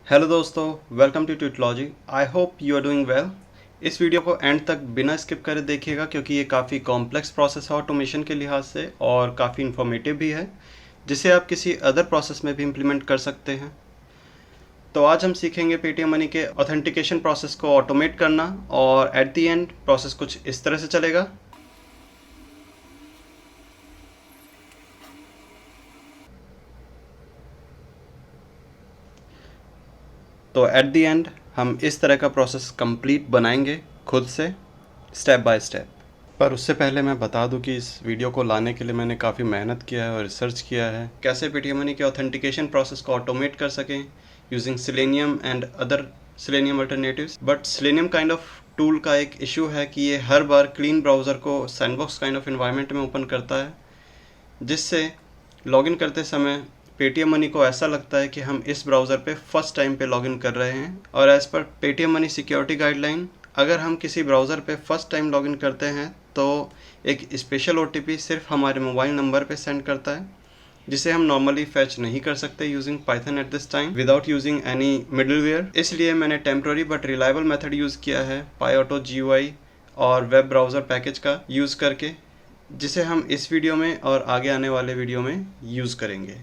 Hello दोस्तों, welcome to Tutology. I hope you are doing well. इस video को end तक बिना स्किप करे देखिएगा क्योंकि ये काफ़ी कॉम्प्लेक्स प्रोसेस है ऑटोमेशन के लिहाज से और काफ़ी इन्फॉर्मेटिव भी है, जिसे आप किसी अदर प्रोसेस में भी इम्प्लीमेंट कर सकते हैं। तो आज हम सीखेंगे पेटीएम मनी के ऑथेंटिकेशन प्रोसेस को ऑटोमेट करना और एट द एंड प्रोसेस कुछ इस तरह से चलेगा। तो एट द एंड हम इस तरह का प्रोसेस कंप्लीट बनाएंगे खुद से, स्टेप बाय स्टेप। पर उससे पहले मैं बता दूं कि इस वीडियो को लाने के लिए मैंने काफ़ी मेहनत किया है और रिसर्च किया है कैसे पेटीएम मनी के ऑथेंटिकेशन प्रोसेस को ऑटोमेट कर सकें using selenium and other selenium alternatives. But selenium kind of tool का एक इशू है कि ये हर बार क्लीन ब्राउज़र को सैंडबॉक्स काइंड ऑफ इन्वायरमेंट में ओपन करता है, जिससे लॉगिन करते समय पेटीएम मनी को ऐसा लगता है कि हम इस ब्राउज़र पे फर्स्ट टाइम पे लॉगिन कर रहे हैं। और as per Paytm money security guideline, अगर हम किसी ब्राउज़र पे फर्स्ट टाइम लॉगिन करते हैं तो एक स्पेशल ओटीपी सिर्फ हमारे मोबाइल नंबर पे सेंड करता है, जिसे हम नॉर्मली फैच नहीं कर सकते using Python at this time without using any middleware. इसलिए मैंने temporary but reliable method use किया है पाईऑटो GUI और वेब ब्राउज़र पैकेज का यूज़ करके, जिसे हम इस वीडियो में और आगे आने वाले वीडियो में यूज़ करेंगे।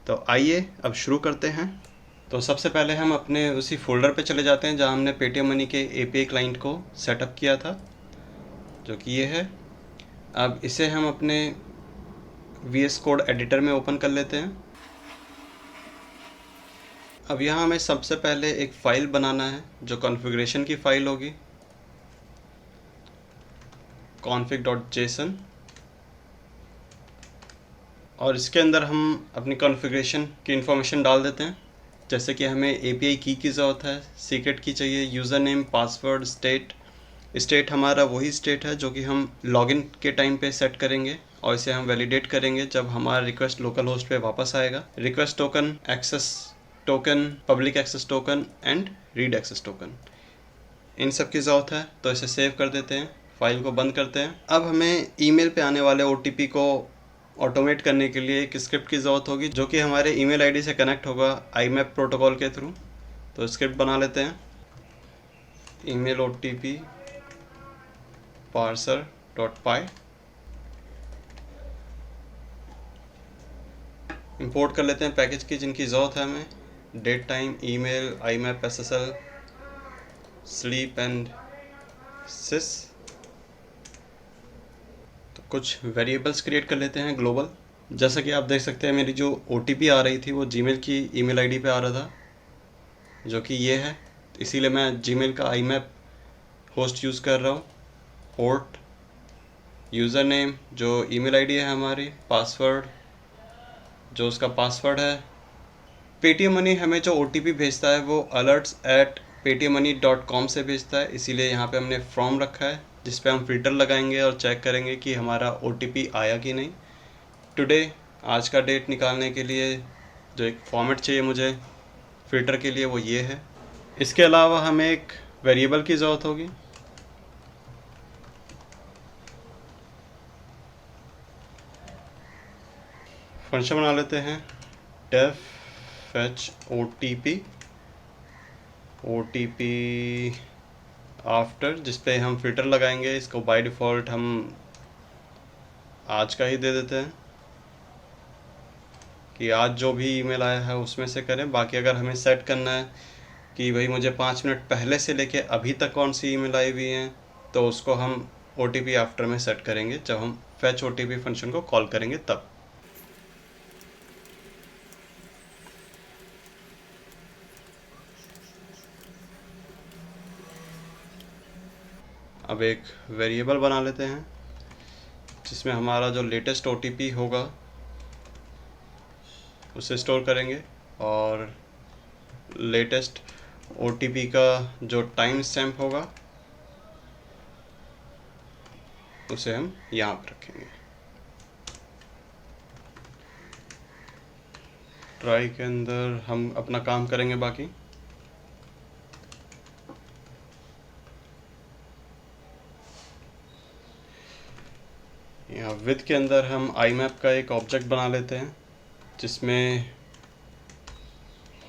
तो आइए अब शुरू करते हैं। तो सबसे पहले हम अपने उसी फोल्डर पे चले जाते हैं जहां हमने पेटीएम मनी के API क्लाइंट को सेटअप किया था, जो कि ये है। अब इसे हम अपने VS कोड एडिटर में ओपन कर लेते हैं। अब यहाँ हमें सबसे पहले एक फ़ाइल बनाना है जो कॉन्फ़िगरेशन की फ़ाइल होगी, config.json, और इसके अंदर हम अपनी कॉन्फ़िगरेशन की इन्फॉर्मेशन डाल देते हैं। जैसे कि हमें API की ज़रूरत है, सीक्रेट की चाहिए, यूज़र नेम, पासवर्ड, स्टेट हमारा वही स्टेट है जो कि हम लॉगिन के टाइम पे सेट करेंगे और इसे हम वैलिडेट करेंगे जब हमारा रिक्वेस्ट लोकल होस्ट पे वापस आएगा। Request token, access token, public access token and read access token, इन सब की ज़रूरत है। तो इसे सेव कर देते हैं, फाइल को बंद करते हैं। अब हमें ईमेल पे आने वाले OTP को ऑटोमेट करने के लिए एक स्क्रिप्ट की ज़रूरत होगी जो कि हमारे ईमेल आईडी से कनेक्ट होगा IMAP प्रोटोकॉल के थ्रू। तो स्क्रिप्ट बना लेते हैं, ईमेल OTP parser.py, इंपोर्ट कर लेते हैं पैकेज की जिनकी ज़रूरत है हमें, date time, email, IMAP SSL, sleep and sys. तो कुछ वेरिएबल्स क्रिएट कर लेते हैं ग्लोबल। जैसा कि आप देख सकते हैं मेरी जो OTP आ रही थी वो जीमेल की ईमेल आईडी पे आ रहा था, जो कि ये है। इसीलिए मैं जीमेल का IMAP होस्ट यूज़ कर रहा हूँ। पोर्ट, यूज़र नेम जो ईमेल आईडी है हमारी, पासवर्ड जो उसका पासवर्ड है। पेटीएम मनी हमें जो OTP भेजता है वो alerts@paytmmoney.com से भेजता है, इसीलिए यहाँ पे हमने फ्रॉम रखा है जिस पे हम फ़िल्टर लगाएंगे और चेक करेंगे कि हमारा OTP आया कि नहीं। टुडे, आज का डेट निकालने के लिए जो एक फॉर्मेट चाहिए मुझे फ़िल्टर के लिए वो ये है। इसके अलावा हमें एक वेरिएबल की ज़रूरत होगी। फंक्शन बना लेते हैं, def fetch OTP आफ्टर, जिस पे हम फ़िल्टर लगाएंगे। इसको बाय डिफ़ॉल्ट हम आज का ही दे देते हैं कि आज जो भी ईमेल आया है उसमें से करें। बाकी अगर हमें सेट करना है कि भाई मुझे 5 मिनट पहले से लेके अभी तक कौन सी ईमेल आई हुई हैं, तो उसको हम OTP आफ्टर में सेट करेंगे जब हम fetch OTP फंक्शन को कॉल करेंगे तब। अब एक वेरिएबल बना लेते हैं जिसमें हमारा जो लेटेस्ट OTP होगा उसे स्टोर करेंगे और लेटेस्ट OTP का जो टाइम स्टैम्प होगा उसे हम यहाँ पर रखेंगे। ट्राई के अंदर हम अपना काम करेंगे बाकी। यहाँ विद के अंदर हम IMAP का एक ऑब्जेक्ट बना लेते हैं जिसमें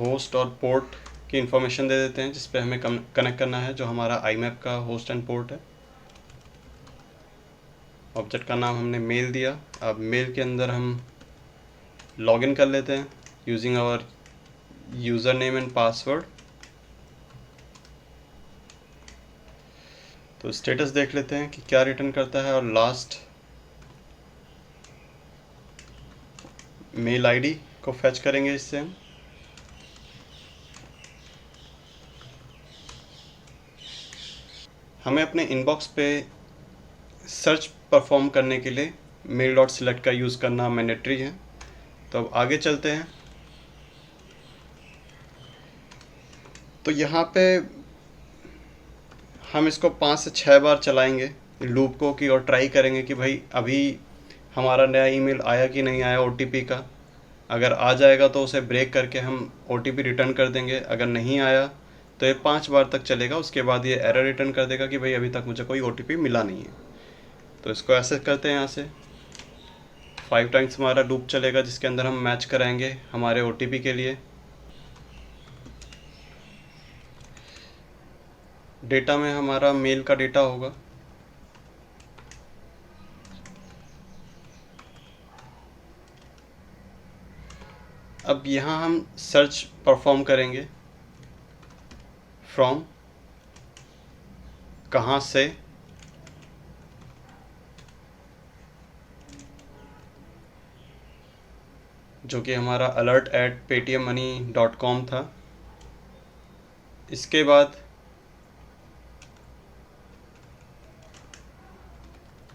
होस्ट और पोर्ट की इंफॉर्मेशन दे देते हैं जिस पे हमें कनेक्ट करना है, जो हमारा आईमैप का होस्ट एंड पोर्ट है। ऑब्जेक्ट का नाम हमने मेल दिया। अब मेल के अंदर हम लॉगिन कर लेते हैं using our user name and password. तो स्टेटस देख लेते हैं कि क्या रिटर्न करता है, और लास्ट मेल आईडी को फैच करेंगे इससे हम। हमें अपने इनबॉक्स पे सर्च परफॉर्म करने के लिए मेल डॉट सिलेक्ट का यूज़ करना मैंडेटरी है। तो अब आगे चलते हैं। तो यहाँ पे हम इसको 5 से 6 बार चलाएंगे लूप को कि, और ट्राई करेंगे कि भाई अभी हमारा नया ईमेल आया कि नहीं आया ओटीपी का। अगर आ जाएगा तो उसे ब्रेक करके हम ओटीपी रिटर्न कर देंगे। अगर नहीं आया तो ये 5 बार तक चलेगा, उसके बाद ये एरर रिटर्न कर देगा कि भाई अभी तक मुझे कोई ओटीपी मिला नहीं है। तो इसको ऐसे करते हैं, यहाँ से 5 टाइम्स हमारा लूप चलेगा जिसके अंदर हम मैच कराएंगे हमारे ओटीपी के लिए। डेटा में हमारा मेल का डेटा होगा। अब यहाँ हम सर्च परफॉर्म करेंगे फ्रॉम, कहाँ से, जो कि हमारा alert@paytmmoney.com था। इसके बाद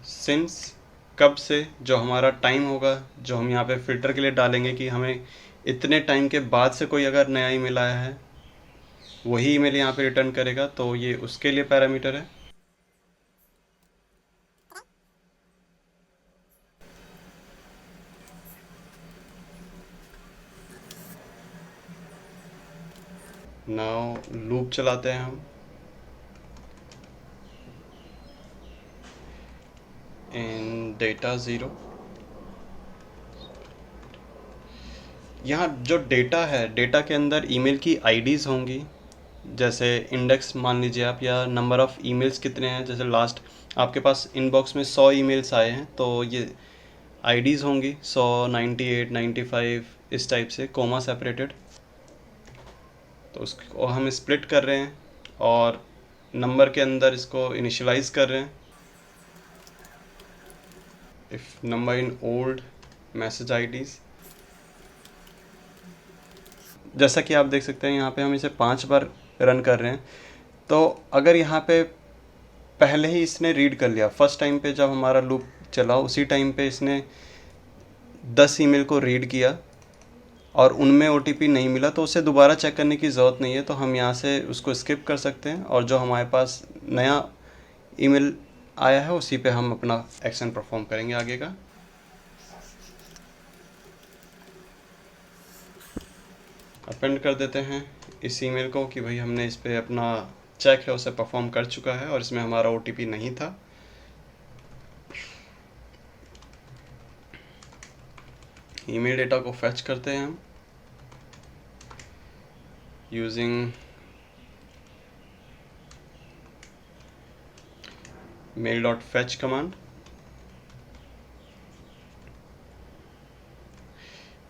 सिंस, कब से, जो हमारा टाइम होगा, जो हम यहाँ पे फ़िल्टर के लिए डालेंगे कि हमें इतने टाइम के बाद से कोई अगर नया ईमेल आया है वही ईमेल यहाँ पे रिटर्न करेगा, तो ये उसके लिए पैरामीटर है। नाउ लूप चलाते हैं हम इन डेटा 0। यहाँ जो डेटा है, डेटा के अंदर ईमेल की आईडीज़ होंगी, जैसे इंडेक्स मान लीजिए आप, या नंबर ऑफ़ ईमेल्स कितने हैं। जैसे लास्ट आपके पास इनबॉक्स में 100 ईमेल्स आए हैं तो ये आईडीज़ होंगी 100, 98, 95 इस टाइप से, कोमा सेपरेटेड। तो उसको हम स्प्लिट कर रहे हैं और नंबर के अंदर इसको इनिशियलाइज़ कर रहे हैं। If number in old message IDs, जैसा कि आप देख सकते हैं यहाँ पे हम इसे 5 बार रन कर रहे हैं। तो अगर यहाँ पे पहले ही इसने रीड कर लिया, फर्स्ट टाइम पे जब हमारा लूप चला उसी टाइम पे इसने 10 ईमेल को रीड किया और उनमें ओटीपी नहीं मिला, तो उसे दोबारा चेक करने की ज़रूरत नहीं है। तो हम यहाँ से उसको स्किप कर सकते हैं और जो हमारे पास नया ईमेल आया है उसी पे हम अपना एक्शन परफॉर्म करेंगे आगे का। अपेंड कर देते हैं इस ईमेल को कि भाई हमने इस पे अपना चेक है उसे परफॉर्म कर चुका है और इसमें हमारा ओटीपी नहीं था। ईमेल डेटा को फैच करते हैं हम यूजिंग mail.fetch कमांड।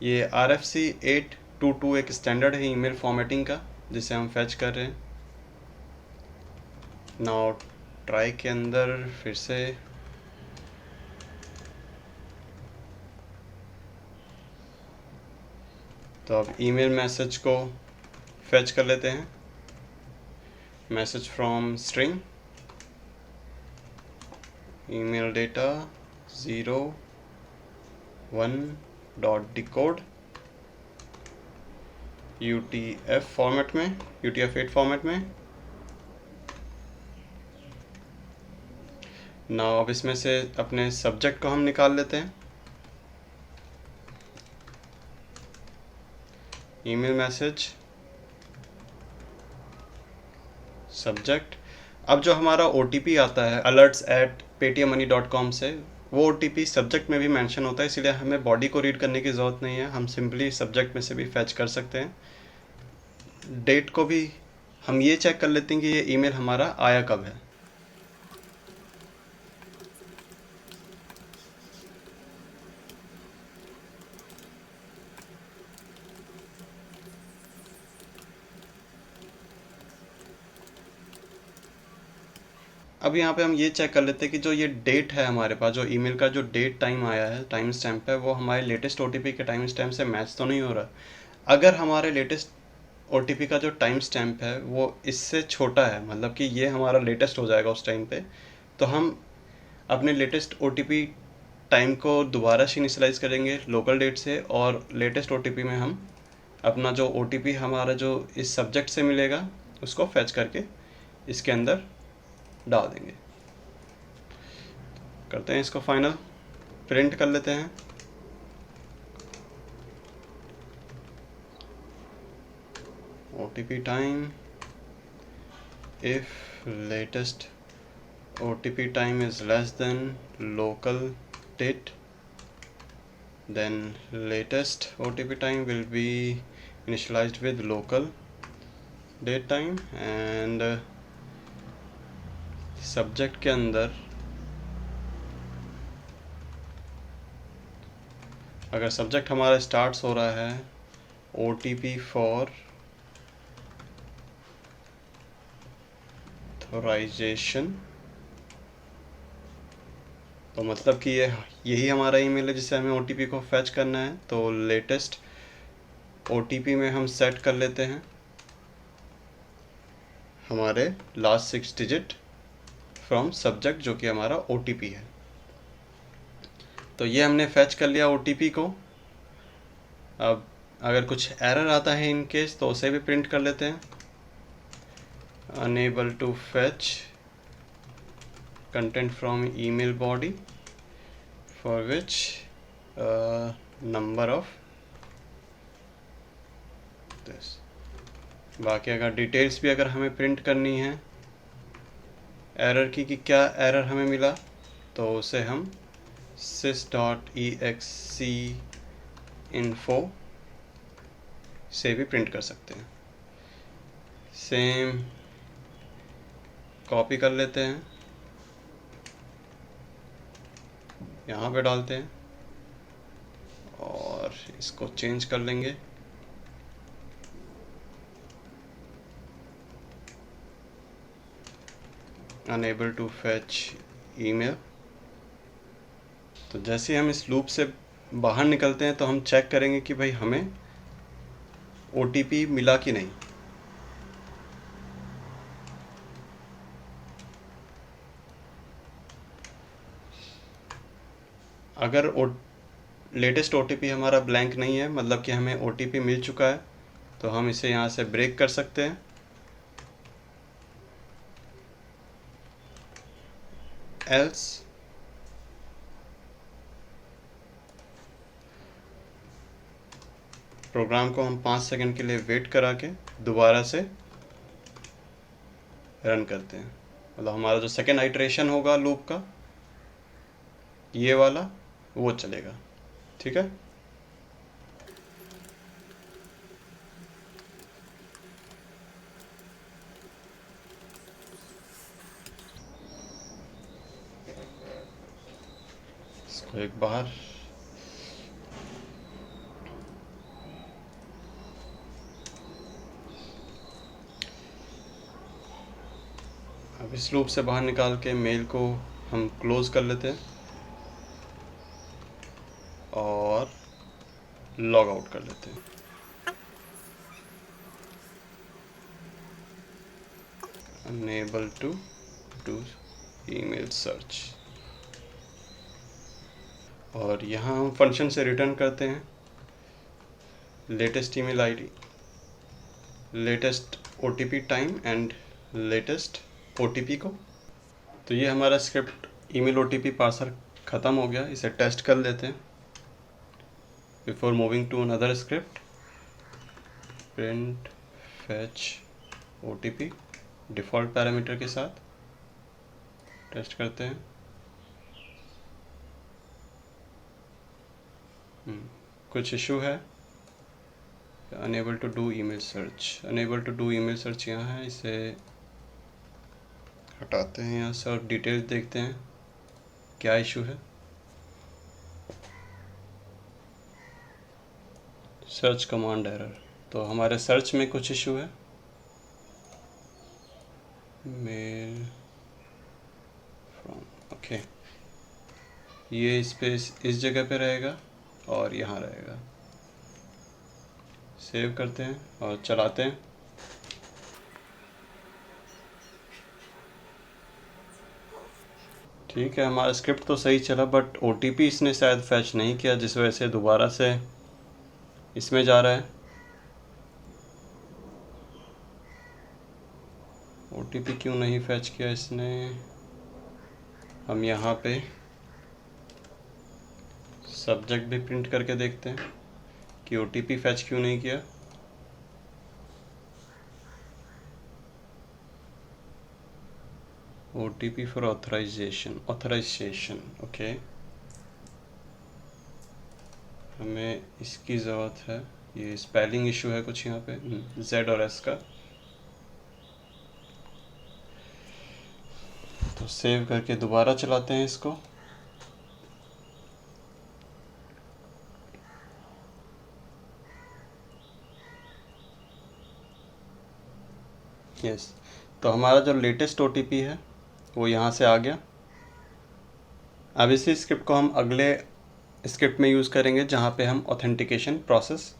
ये RFC 822 एक स्टैंडर्ड है ईमेल फॉर्मेटिंग का जिसे हम फैच कर रहे हैं। नाउ ट्राई के अंदर फिर से तो अब ईमेल मैसेज को फैच कर लेते हैं। Message from string email data 01.decode UTF format में, UTF-8 फॉर्मेट में। नाउ अब इसमें से अपने सब्जेक्ट को हम निकाल लेते हैं। Email message subject. अब जो हमारा OTP आता है alerts@paytmmoney.com से, वो OTP सब्जेक्ट में भी मेंशन होता है, इसलिए हमें बॉडी को रीड करने की ज़रूरत नहीं है। हम सिंपली सब्जेक्ट में से भी फैच कर सकते हैं। डेट को भी हम ये चेक कर लेते हैं कि ये ईमेल हमारा आया कब है। अब यहाँ पे हम ये चेक कर लेते हैं कि जो ये डेट है हमारे पास, जो ईमेल का जो डेट टाइम आया है, टाइम स्टैम्प है, वो हमारे लेटेस्ट ओटीपी के टाइम स्टैम्प से मैच तो नहीं हो रहा। अगर हमारे लेटेस्ट ओटीपी का जो टाइम स्टैम्प है वो इससे छोटा है, मतलब कि ये हमारा लेटेस्ट हो जाएगा उस टाइम पे, तो हम अपने लेटेस्ट ओटीपी टाइम को दोबारा से इनिशियलाइज़ करेंगे लोकल डेट से, और लेटेस्ट ओटीपी में हम अपना जो ओटीपी हमारा जो इस सब्जेक्ट से मिलेगा उसको फैच करके इसके अंदर डाल देंगे। करते हैं इसको फाइनल, प्रिंट कर लेते हैं। OTP time, if latest OTP time is less than local date, then latest OTP time will be initialized with local date time, and subject के अंदर अगर सब्जेक्ट हमारा स्टार्ट्स हो रहा है OTP फॉर ऑथराइजेशन, तो मतलब कि यही हमारा ईमेल है जिससे हमें OTP को फैच करना है। तो लेटेस्ट OTP में हम सेट कर लेते हैं हमारे लास्ट 6 डिजिट फ्रॉम सब्जेक्ट, जो कि हमारा OTP है। तो ये हमने फैच कर लिया OTP को। अब अगर कुछ एरर आता है इन केस तो उसे भी प्रिंट कर लेते हैं। Unable to fetch content from email body for which number of this. बाकी अगर डिटेल्स भी अगर हमें प्रिंट करनी है एरर की, कि क्या एरर हमें मिला, तो उसे हम sys.exe info से भी प्रिंट कर सकते हैं। सेम कॉपी कर लेते हैं, यहाँ पे डालते हैं और इसको चेंज कर लेंगे। Unable to fetch email. तो जैसे हम इस लूप से बाहर निकलते हैं तो हम चेक करेंगे कि भाई हमें OTP मिला कि नहीं। अगर लेटेस्ट OTP हमारा ब्लैंक नहीं है, मतलब कि हमें OTP मिल चुका है, तो हम इसे यहाँ से ब्रेक कर सकते हैं। एल्स प्रोग्राम को हम 5 सेकंड के लिए वेट करा के दोबारा से रन करते हैं। मतलब हमारा जो सेकंड आइटरेशन होगा लूप का, ये वाला, वो चलेगा। ठीक है। इसको एक बार अब इस लूप से बाहर निकाल के मेल को हम क्लोज कर लेते हैं और लॉग आउट कर लेते हैं। Unable to do email search, और यहाँ हम फंक्शन से रिटर्न करते हैं latest email ID, latest OTP time and latest OTP को। तो ये हमारा स्क्रिप्ट ईमेल OTP पार्सर ख़त्म हो गया। इसे टेस्ट कर लेते हैं before moving to another script. Print fetch OTP default parameter के साथ टेस्ट करते हैं। कुछ इशू है। Unable to do email search, unable to do email search यहाँ है, इसे हटाते हैं यहाँ से और डिटेल्स देखते हैं क्या इशू है। सर्च कमांड एरर, तो हमारे सर्च में कुछ इशू है। मेल फ्रॉम, ओके, ये स्पेस इस जगह पे रहेगा और यहाँ रहेगा। सेव करते हैं और चलाते हैं। ठीक है, हमारा स्क्रिप्ट तो सही चला, बट OTP इसने शायद फैच नहीं किया, जिस वजह से दोबारा से इसमें जा रहा है। OTP क्यों नहीं फैच किया इसने? हम यहाँ पे सब्जेक्ट भी प्रिंट करके देखते हैं कि OTP फैच क्यों नहीं किया। OTP फॉर ऑथराइजेशन, ओके, हमें इसकी ज़रूरत है। ये स्पेलिंग इशू है कुछ यहाँ पे Z और S का, तो सेव करके दोबारा चलाते हैं इसको। यस, तो हमारा जो लेटेस्ट OTP है वो यहाँ से आ गया। अब इसी स्क्रिप्ट को हम अगले स्क्रिप्ट में यूज़ करेंगे, जहाँ पे हम ऑथेंटिकेशन प्रोसेस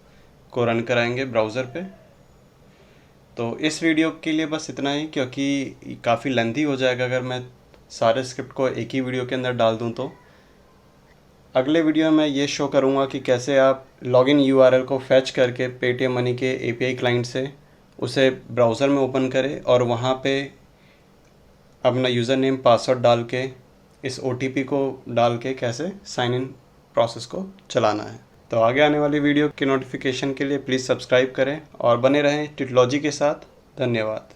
को रन कराएंगे ब्राउज़र पे। तो इस वीडियो के लिए बस इतना ही, क्योंकि काफ़ी लेंथी हो जाएगा अगर मैं सारे स्क्रिप्ट को एक ही वीडियो के अंदर डाल दूँ। तो अगले वीडियो में मैं ये शो करूँगा कि कैसे आप लॉगिन URL को फैच करके पेटीएम मनी के API क्लाइंट से उसे ब्राउज़र में ओपन करें और वहाँ पे अपना यूज़र नेम पासवर्ड डाल के इस OTP को डाल के कैसे साइन इन प्रोसेस को चलाना है। तो आगे आने वाली वीडियो के नोटिफिकेशन के लिए प्लीज़ सब्सक्राइब करें और बने रहें टेक्नोलॉजी के साथ। धन्यवाद।